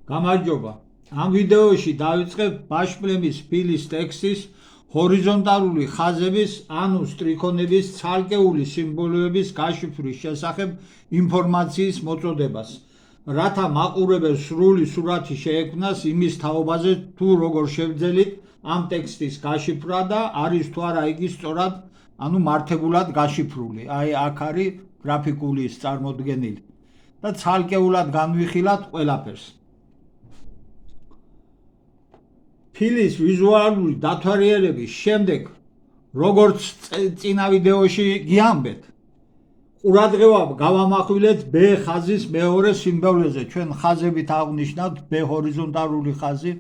გამარჯობა. Ამ ვიდეოში დავიწყებ ბაშპლემის ფილის ტექსტის ჰორიზონტალური ხაზების ანუ სტრიქონების ცალკეული სიმბოლოების გაშიფვრის შესახებ ინფორმაციის მოწოდებას, რათა მაყურებელს სრული სურათი შეექმნას იმის თაობაზე თუ როგორ შევძელით ამ ტექსტის გაშიფრვა და არის თუ არა იგი სწორად ანუ მართებულად გაშიფრული. აი აქ არის გრაფიკული წარმოდგენილი და ცალკეულად განვიხილავთ ყველაფერს. ფილის ვიზუალური დათვალიერების შემდეგ, როგორც წინა ვიდეოში გიამბეთ, ყურადღება გავამახვილეთ B ხაზის მეორე სიმბოლოზე. ჩვენ ხაზებით აღნიშნავთ B ჰორიზონტალური ხაზი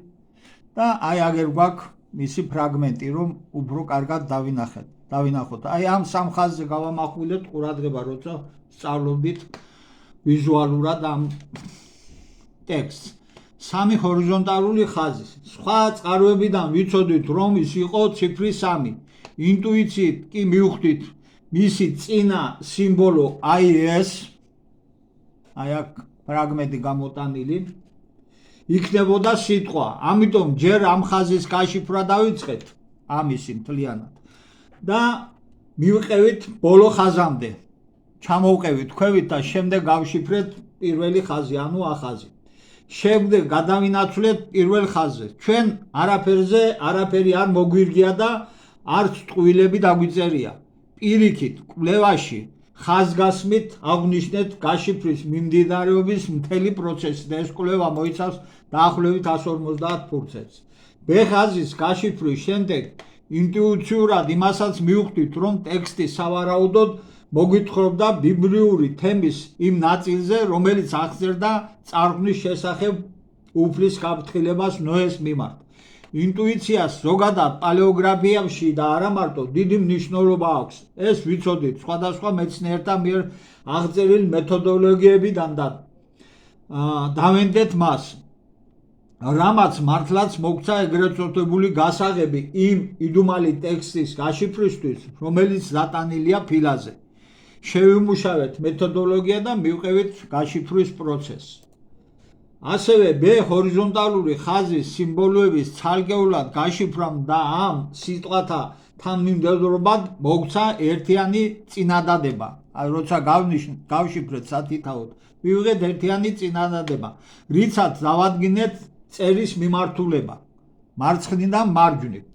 და აი აგერ გვაქვს მისი ფრაგმენტი, რომ უფრო კარგად დავინახოთ. აი ამ სამ ხაზზე გავამახვილეთ ყურადღება, როცა სწავლობდით ვიზუალურად ამ ტექსტს. სამი ჰორიზონტალური ხაზი. სხვა წყაროებიდან ვიცოდით, რომ ის იყო ციფრი 3. ინტუიციით კი მივხვდით მისი წინა სიმბოლო IS, აი აქ ფრაგმენტი გამოტანილი, იქნებოდა სიტყვა. ამიტომ ჯერ ამ ხაზის გაშიფრვა დავიწყეთ, ამისი მთლიანად და მივყევით ბოლო ხაზამდე. ჩამოვყევით ქვევით და შემდეგ გავშიფრეთ პირველი ხაზი, ანუ ახაზი. შემდეგ გადავინაცვლეთ პირველ ხაზზე. ჩვენ არაფერი არ მოგვირგია და არც ტყუილები დაგვიწერია. პირიქით, კვლევაში ხაზგასმით აღვნიშნეთ გაშიფრის მიმდინარეობის მთელი პროცესი და ეს კვლევა მოიცავს დაახლოებით 150%-ს. B ხაზის გაშიფრის შემდეგ ინტუიციურად იმასაც მივხვდით, რომ ტექსტი სავარაუდოდ მოგვითხრობდა ბიბლიური თემის იმ ნაწილზე, რომელიც აღწერდა წარღვნის შესახებ უფლის გაფრთხილებას ნოეს მიმართ. ინტუიციას ზოგადად პალეოგრაფიაში და არა მარტო დიდი მნიშვნელობა აქვს. ეს ვიცოდით სხვადასხვა მეცნიერთა მიერ აღწერილ მეთოდოლოგიებიდან და დავენდეთ მას, რამაც მართლაც მოგცა ეგრეთ წოდებული გასაღები იმ იდუმალი ტექსტის გაშიფრისთვის, რომელიც დატანილია ფილაზე. შევიმუშავეთ მეთოდოლოგია და მივყევით გაშიფრის პროცესს. ასევე B ჰორიზონტალური ხაზის სიმბოლოების ცალკეულად გაშიფრამ და ამ სიტყვათა თანმიმდევრულად მოგცა ერთიანი წინადადება. აი როცა გავშიფრეთ სათითაოდ, მივიღეთ ერთიანი წინადადება, რიცაც დავადგინეთ წერის მიმართულება მარცხნიდან მარჯვნივ.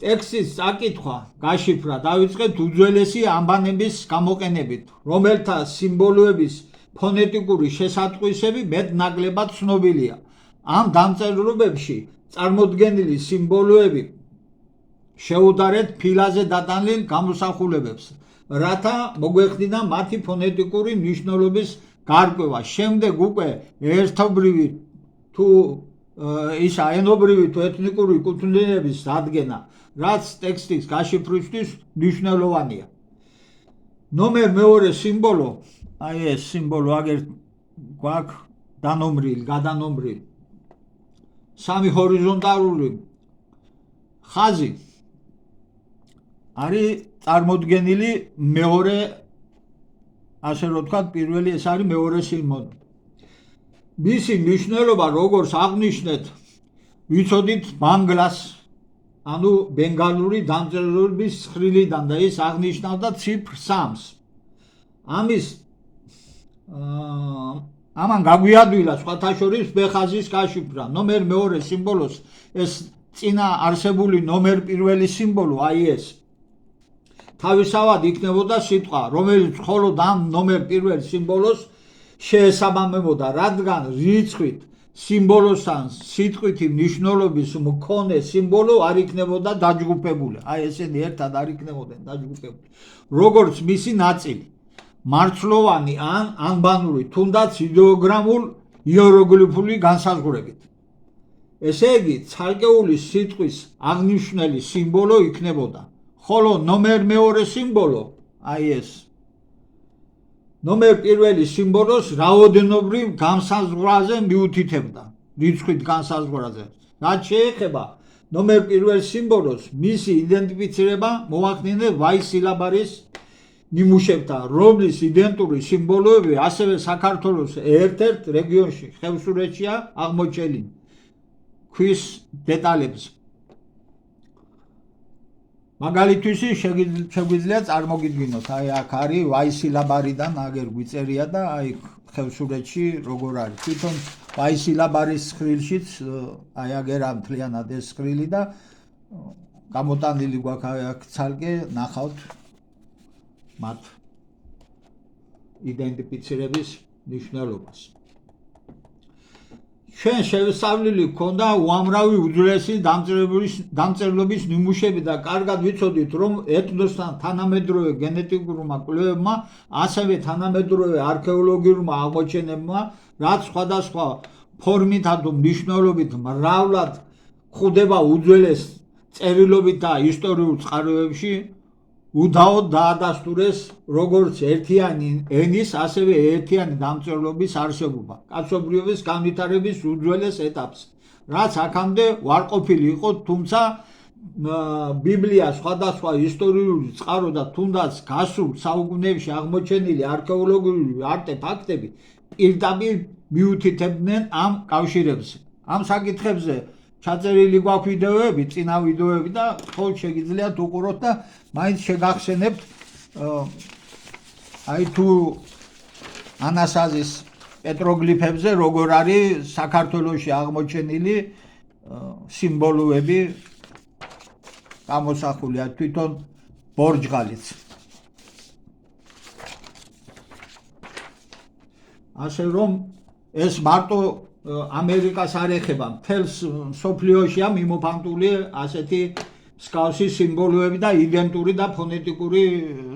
ტექსტის წაკითხვა, გაშიფრა დავიწყეთ უძველესი ამბანების გამოყენებით, რომელთა სიმბოლოების ფონეტიკური შესატყვისები მეტ-ნაკლებად ცნობილია. ამ დამწერლობებში წარმოდგენილი სიმბოლოები შეუდარეთ ფილაზე დატანილ გამოსახულებებს, რათა მოგვეხდინა მათი ფონეტიკური მნიშვნელობის გარკვევა. შემდეგ უკვე ერთობრივი თუ ენობრივი თუ ეთნიკური კუთვნილების დადგენა, რაც ტექსტის გაშიფრვისთვის მნიშვნელოვანია. ნომერ მეორე სიმბოლო, აი ეს სიმბოლო აგერ გვაქვს გადანომრილი. სამი ჰორიზონტალური ხაზი არის წარმოდგენილი მეორე, ასე რომ ვთქვათ, პირველი ეს არის მეორე სიმბოლო. მისი მნიშვნელობა, როგორც აღნიშნეთ, ვიცოდით ბანგლას, ანუ ბენგალური დამწერლობის ცხრილიდან და ის აღნიშნავდა ციფრ 3-ს. ამან გაგვიადვილა სხვათა შორის B ხაზის გაშიფრა. ნომერ მეორე სიმბოლოს ეს წინა არსებული ნომერ პირველი სიმბოლო IS თავისავად იქნებოდა სიტყვა, რომელიც მხოლოდ ამ ნომერ პირველ სიმბოლოს შეესაბამებოდა, რადგან რიცხვით სიმბოლოსთან სიტყვითი მნიშვნელობის მქონე სიმბოლო არ იქნებოდა დაჯგუფებული. აი ესენი ერთად არ იქნებოდნენ დაჯგუფებული, როგორც მისი ნაწილი, მარცვლოვანი ან ანბანური, თუნდაც იდეოგრამულ იეროგლიფული განსაზღვრებით. ესე იგი, ცალკეული სიტყვის აღნიშნული სიმბოლო იქნებოდა, ხოლო ნომერ მეორე სიმბოლო, აი ეს ნომერ პირველი სიმბოლოს რაოდენობრივ განსაზღვრაზე მიუთითებდა, რიცხვით განსაზღვრაზე. რაც შეეხება ნომერ პირველ სიმბოლოს, მისი იდენტიფიცირება მოახდინეს Y სილაბარის ნიმუშებთან, რომლის იდენტური სიმბოლოები ასევე საქართველოს ერთ-ერთ რეგიონში, ხევსურეთშია აღმოჩენილი ქვის დეტალებზე. მაგალითთვის შეგვიძლია წარმოგიდგინოთ, აი აქ არის ვაისილაბარიდან აგერ გვიწერია და აი ხევსურეთში როგორ არის. თვითონ ვაისილაბარის ცხრილშიც აი აგერა მთლიანად ეს ცხრილი და გამოტანილი გვაქვს აქ ცალკე ნახავთ მათ იდენტიფიცირების მნიშვნელობას. ჩვენ შევსწავლილი გქონდა უამრავი უძველესი დამწერლობის ნიმუშები და კარგად ვიცოდით, რომ ეთნოსთან თანამედროვე გენეტიკურმა კვლევებმა, ასევე თანამედროვე არქეოლოგიურმა აღმოჩენებმა, რაც სხვადასხვა ფორმითა თუ მნიშვნელობით მრავლად გვხვდება უძველეს წერილობით და ისტორიულ წყაროებში, უდაოდ დაადასტურეს როგორც ერთიანი ენის, ასევე ერთიანი დამწერლობის არსებობა კაცობრიობის განვითარების უძველეს ეტაპს, რაც აქამდე უარყოფილი იყო, თუმცა ბიბლია, სხვადასხვა ისტორიული წყარო და თუნდაც გასულ საუკუნეებში აღმოჩენილი არქეოლოგიური არტეფაქტები პირდაპირ მიუთითებდნენ ამ კავშირებზე. ამ საკითხებზე ჩაწერილი გვაქვს ვიდეოები, წინა ვიდეოები და თქო შეგიძლიათ უყუროთ და მაინც შეგახსენებთ აი თუ ანასაზის პეტროგლიფებზე როგორ არის საქართველოში აღმოჩენილი სიმბოლოები გამოსახული, თვითონ ბორჯღალიც. ასე რომ ეს მარტო ამერიკას არ ეხება, მთელს მსოფლიოშია მიმოფანტული ასეთი მსგავსი სიმბოლოები და იდენტური და ფონეტიკური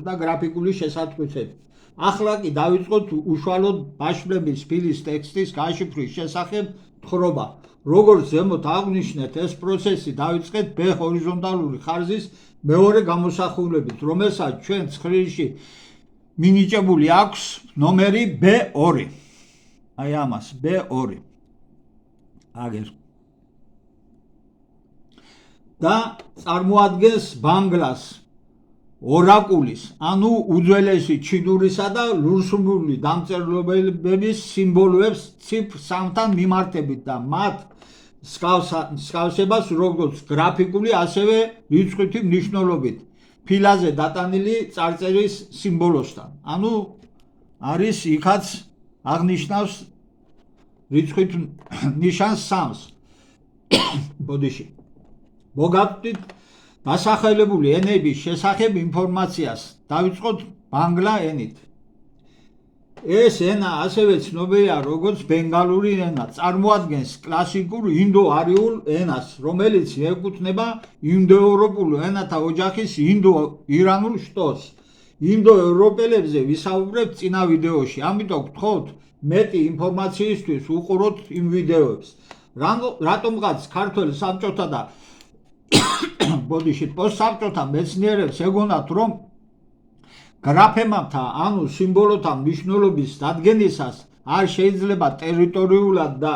და გრაფიკული შესატყვისები. ახლა კი დავიწყოთ უშუალოდ ბაშფლების ფილის ტექსტის გაშიფვრის შესახებ თხრობა. როგორც ზემოთ აღვნიშნეთ, ეს პროცესი დავიწყეთ B ჰორიზონტალური ხარზის მეორე გამოსახულებით, რომელსაც ჩვენ ცხრილში მინიჭებული აქვს ნომერი B2. აი ამას B2. აგერ. და წარმოადგენს ბანგლას ორაკულის, ანუ უძველესი ჩინურისა და ლურსუმული დამწერლობების სიმბოლოებს ციფრ 3-თან მიმართებით და მათ მსგავსებას როგორც გრაფიკული, ასევე რიცხვითი მნიშვნელობით ფილაზე დატანილი წარწერის სიმბოლოსთან. ანუ არის იქაც აღნიშნავს რიცხვით ნიშანს 3-ს. ბოდიში. მოგავთით დასახელებული ენების შესახებ ინფორმაციას. დავიწყოთ ბანგლა ენით. ეს ენა ასევე ცნობილია როგორც ბენგალური ენა, წარმოადგენს კლასიკურ ინდო-არიულ ენას, რომელიც ეკუთვნება ინდოევროპულ ენათა ოჯახის ინდო-ირანულ შტოს. ინდო-ევროპელებზე ვისაუბრებთ წინა ვიდეოში, ამიტომ გთხოვთ მეტი ინფორმაციისთვის უყუროთ იმ ვიდეოებს. რატომღაც ქართველ საბჭოთა და ბოდიში პოსტსაბჭოთა მეცნიერებს ეგონათ, რომ გრაფემათა, ანუ სიმბოლოთა მნიშვნელობის დადგენისას არ შეიძლება ტერიტორიულად და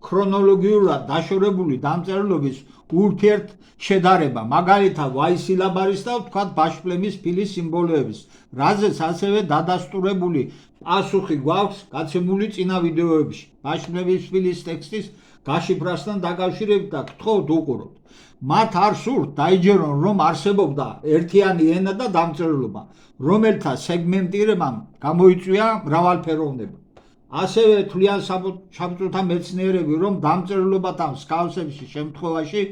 ქრონოლოგიურად დაშორებული დამწერლობის ურთიერთ შედარება, მაგალითად ვაისილაბარის და ვთქვათ ბაშფლების ფილის სიმბოლოების, რაზეც ასევე დადასტურებული პასუხი გვაქვს გაცემული წინა ვიდეოებში. ბაშფლების ფილის ტექსტის გაშიფრასთან დაკავშირებით და გთხოვთ უყუროთ. მათ არ სურთ დაიჯერონ, რომ არსებობდა ერთიანი ენა და დამწერლობა, რომელთა სეგმენტირებამ გამოიწვია მრავალფეროვნება. ასევე თვლიან საბჭოთა მეცნიერები, რომ დამწერლობათა მსგავსების შემთხვევაში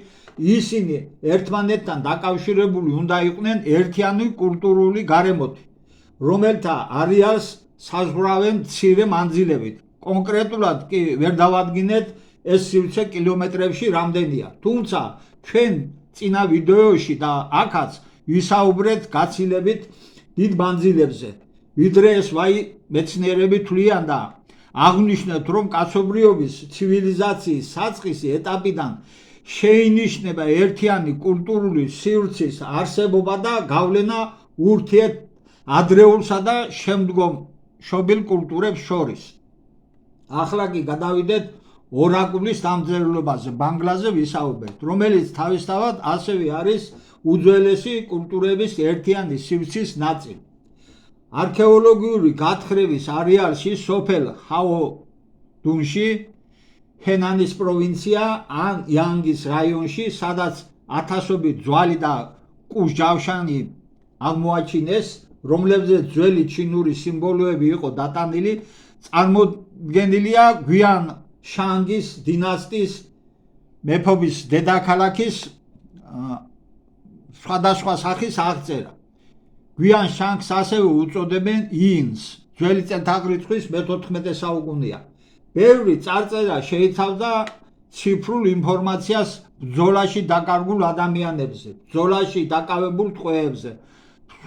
ისინი ერთმანეთთან დაკავშირებული უნდა იყვნენ ერთიანი კულტურული გარემოთი, რომელთა არეალს საზღვრავენ მცირე მანძილებით. კონკრეტულად კი ვერ დავადგინეთ ეს სივრცე კილომეტრებში რამდენია, თუმცა ჩვენ წინა ვიდეოში და აქაც ვისაუბრეთ გაცილებით დიდ მანძილებზე, ვიდრე ეს მეცნიერები თვლიან და აღნიშნეთ, რომ კაცობრიობის ცივილიზაციის საწყისი ეტაპიდან შეინიშნება ერთიანი კულტურული სივრცის არსებობა და გავლენა ურთიერთ ადრეულსა და შემდგომ შობილ კულტურებს შორის. ახლა კი გადავიდეთ ორაკულის დამწერლობაზე, ბანგლაზე ვისაუბრეთ, რომელიც თავისთავად ასევე არის უძველესი კულტურების ერთიანი სივრცის ნაწილი. არქეოლოგიური გათხრების არეალში სოფელ ჰაოდუნში, ჰენანის პროვინცია ან იანგის რაიონში, სადაც ათასობით ძვალი და კუს-ჯავშანი აღმოაჩინეს, რომლებზეც ძველი ჩინური სიმბოლოები იყო დატანილი, წარმოდგენილია გვიან შანგის დინასტიის მეფობის დედაქალაქის სხვადასხვა სახის აღწერა. გვიან შანგს ასევე უწოდებენ ინს, ძველი წელთაღრიცხვის მე-14 საუკუნეა. ბევრი წარწერა შეიცავდა ციფრულ ინფორმაციას ბრძოლაში დაკარგულ ადამიანებზე, ბრძოლაში დაკავებულ ტყვეებზე,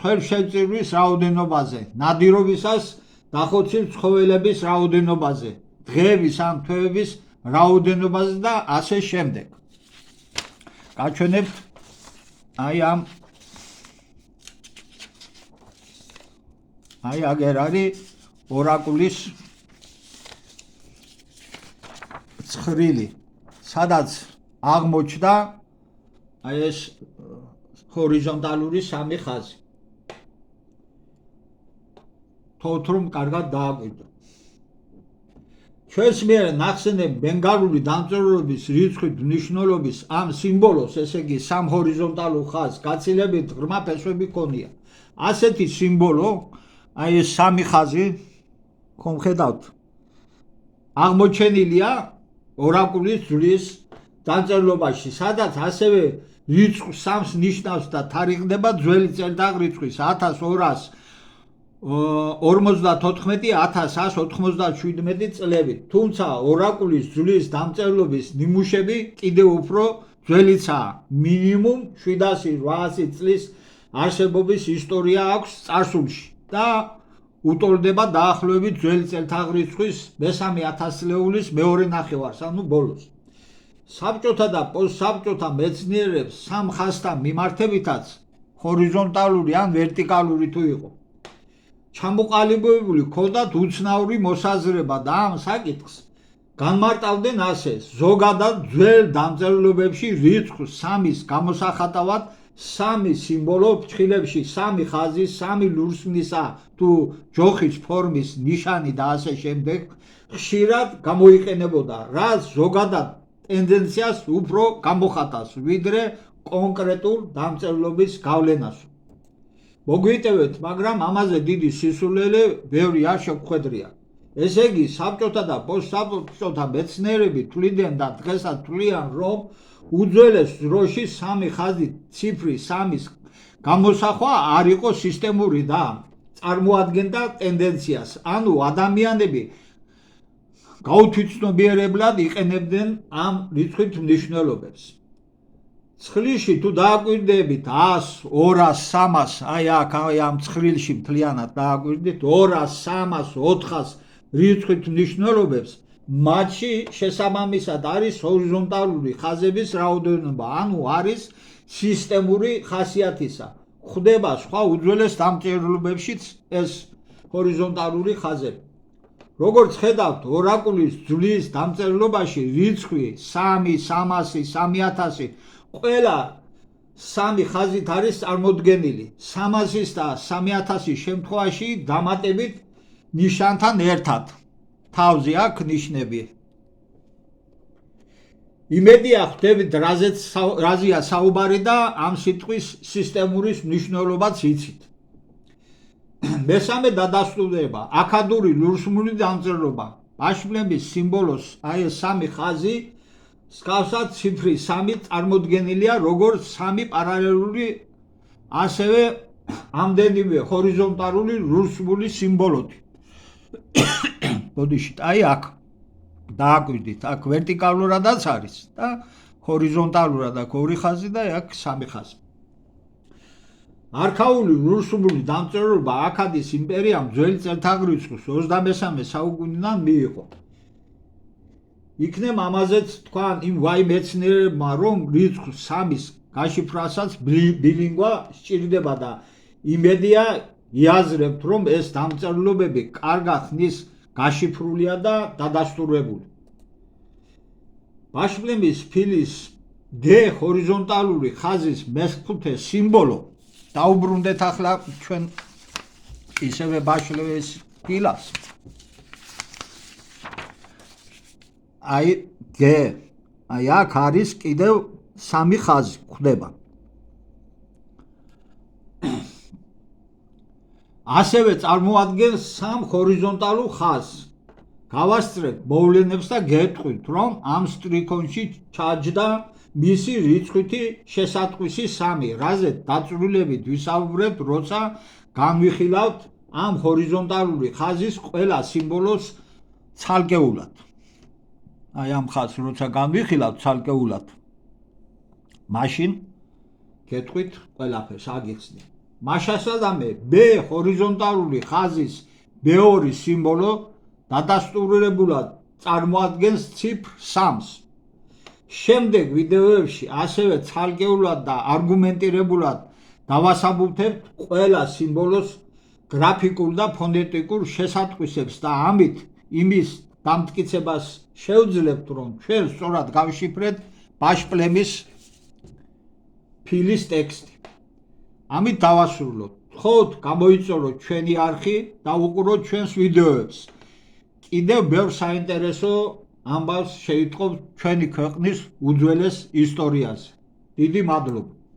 ხელშეწირვის რაოდენობაზე, ნადირობისას დახოცილ ცხოველების რაოდენობაზე, დღეების ან თვეების რაოდენობაზე და ასე შემდეგ. გაჩვენებთ აგერ არის ორაკულის ცხრილი, სადაც აღმოჩნდა ეს ჰორიზონტალური სამი ხაზი. თოთ რომ კარგად დააკვირდო. ჩვენს მიერ ნახსენებ ბენგალური დამწერლობის რიცხვით მნიშვნელობის ამ სიმბოლოს, ესე იგი სამ ჰორიზონტალურ ხაზს, გაცილებით ღრმა ფესვები ჰქონია. ასეთი სიმბოლო, ეს სამი ხაზი, ხომ ხედავთ, აღმოჩენილია ორაკულის ძვლის დამწერლობაში, სადაც ასევე რიცხვ სამს ნიშნავს და თარიღდება ძველი წელთაღრიცხვის 1244-1197 წლებით. თუმცა ორაკულის ძვლის დამწერლობის ნიმუშები კიდევ უფრო ძველიცაა. მინიმუმ 700-800 წლის არსებობის ისტორია აქვს წარსულში და უტოლდება დაახლოებით ძველი წელთაღრიცხვის მესამე ათასწლეულის მეორე ნახევარს, ანუ ბოლოს. საბჭოთა და პოსტსაბჭოთა მეცნიერებს სამ ხაზთან მიმართებითაც ჰორიზონტალური ან ვერტიკალური თუ იყო ჩამოყალიბებული ჰქონდათ უცნაური მოსაზრება და ამ საკითხს განმარტავდნენ ასე: ზოგადად ძველ დამწერლობებში რიცხვ სამის გამოსახატავად სამი სიმბოლო ფრჩხილებში სამი ხაზის, სამი ლურსმნისა თუ ჯოხის ფორმის ნიშანი და ასე შემდეგ ხშირად გამოიყენებოდა, რაც ზოგადად ტენდენციას უფრო გამოხატავს, ვიდრე კონკრეტულ დამწერლობის გავლენას. მოგვიტევეთ, მაგრამ ამაზე დიდი სისულელე ბევრი არ შეგხვედრია. ესე იგი, საბჭოთა და პოსტსაბჭოთა მეცნიერები თვლიდნენ და დღესაც თვლიან, რომ უძველეს დროში სამი ხაზით ციფრი სამის გამოსახვა არ იყო სისტემური და წარმოადგენდა ტენდენციას, ანუ ადამიანები გაუთვითცნობიერებლად იყენებდნენ ამ რიცხვით მნიშვნელობებს. ცხრილში თუ დააკვირდებით 100, 200, 300, აქ ამ ცხრილში მთლიანად დააკვირდით 200, 300, 400 რიცხვით მნიშვნელობებს, მათში შესაბამისად არის ჰორიზონტალური ხაზების რაოდენობა, ანუ არის სისტემური ხასიათისა. ხდება სხვა უძველეს დამწერლობებშიც ეს ჰორიზონტალური ხაზები. როგორც ხედავთ, ორაკულის ძვლის დამწერლობაში რიცხვი 3, 300, 3000 ყველა სამი ხაზით არის წარმოდგენილი. 300 და 3000 შემთხვევაში დამატებით ნიშანთან ერთად. თავზე აქვს ნიშნები. იმედია ხვდებით რაზეა საუბარი და ამ სიტყვის სისტემური მნიშვნელობაც იცით. მესამე დადასტურება, აქადური ლურსმული დამწერლობა. ბაშმლების სიმბოლოს ეს სამი ხაზი მსგავსად ციფრი 3 წარმოდგენილია როგორც სამი პარალელური, ასევე ამდენივე ჰორიზონტალური ლურსმული სიმბოლოთი. ბოდიშით, აქ დააკვირდით, აქ ვერტიკალურადაც არის და ჰორიზონტალურად აქ ორი ხაზი და აქ სამი ხაზი. არქაული ლურსმული დამწერლობა აქადის იმპერიამ ძველი წელთაღრიცხვის 23 საუკუნიდან მიიღო. იქნებ ამაზეც თქვან იმ ვაი მეცნიერებმა, რომ რიცხვ 3-ის გაშიფრვასაც ბილინგვა სჭირდება და იმედია იაზრებთ, რომ ეს დამწერლობები კარგად ხნის გაშიფრულია და დადასტურებული. ბაშმლების ფილის D ჰორიზონტალური ხაზის მეხუთე სიმბოლო. დაუბრუნდეთ ახლა ჩვენ ისევე ბაშლევ ეს ფილას. აი გ აი აქ არის კიდევ სამი ხაზი გვხვდება. ასევე წარმოადგენს სამ ჰორიზონტალურ ხაზს. გავასწრებთ მოვლენებს და გეტყვით, რომ ამ სტრიქონში ჩაჯდა მისი რიცხვითი შესატყვისი 3, რაზეც დაწვრილებით ვისაუბრებთ, როცა განვიხილავთ ამ ჰორიზონტალური ხაზის ყველა სიმბოლოს ცალკეულად. აი ამ ხაზს როცა განვიხილავთ ცალკეულად, მაშინ გეტყვით ყველაფერს აგიხსნით. მაშასადამე B ჰორიზონტალური ხაზის მეორე სიმბოლო დადასტურებულად წარმოადგენს ციფრ 3-ს. შემდეგ ვიდეოებში ასევე ცალკეულად და არგუმენტირებულად დავასაბუთებთ ყველა სიმბოლოს გრაფიკულ და ფონეტიკურ შესატყვისებს და ამით იმის დამტკიცებას შევძლებთ, რომ ჩვენ სწორად გავშიფრეთ ბაშპლემის ფილის ტექსტი. ამით დავასრულოთ. გთხოვთ გამოიწოროთ ჩვენი არხი და უყუროთ ჩვენს ვიდეოებს. კიდევ ბევრ საინტერესო ამბავს შეიტყობთ ჩვენი ქვეყნის უძველეს ისტორიაზე. დიდი მადლობა.